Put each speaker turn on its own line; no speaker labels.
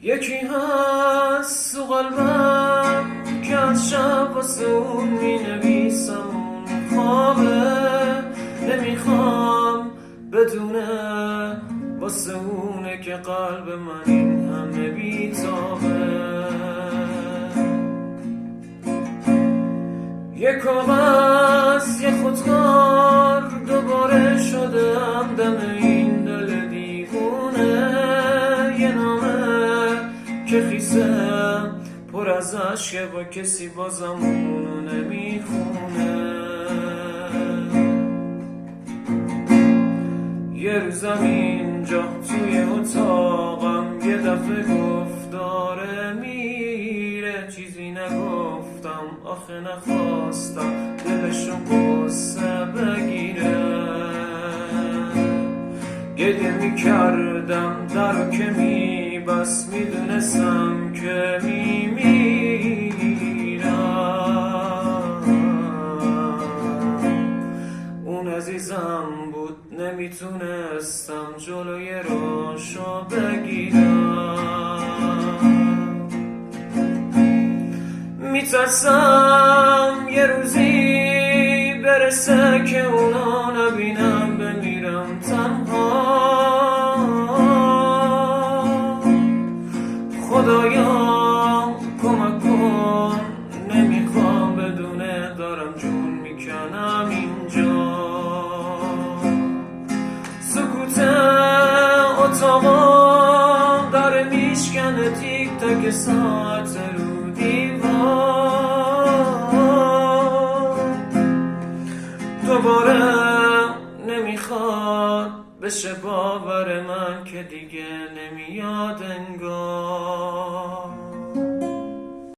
یکی هست تو قلبم که از شب واسه اون می نویسم اون خوابه نمیخوام بدونه واسه اونه که قلب من این همه بیتابه. یه کاغذ یه خودکار دوباره شدم دم این دل دیوونه، یه نامه که خیسه پر از عشقه با کسی بازم اونو نمیخونه. یه روزم اینجا توی اتاقم یه دفعه گفت داره میره، چیزی نگفتم آخه نخواستم دلشو قصه بگیره. گریه میکردم درو که میبست میدونستم که میمیرم. اون عزیزم بود نمیتونستم جلوی راشو بگیرم. میترسم یه روزی برسه که اونا نبینم بمیرم تنها. خدایا کمک کن نمیخوام بدونه دارم جون میکنم اینجا. سکوت اتاقا داره میشکنه تیک تک ساعت رو دیوار. دوباره نمیخواد بشه باور من که دیگه نمیاد انگار.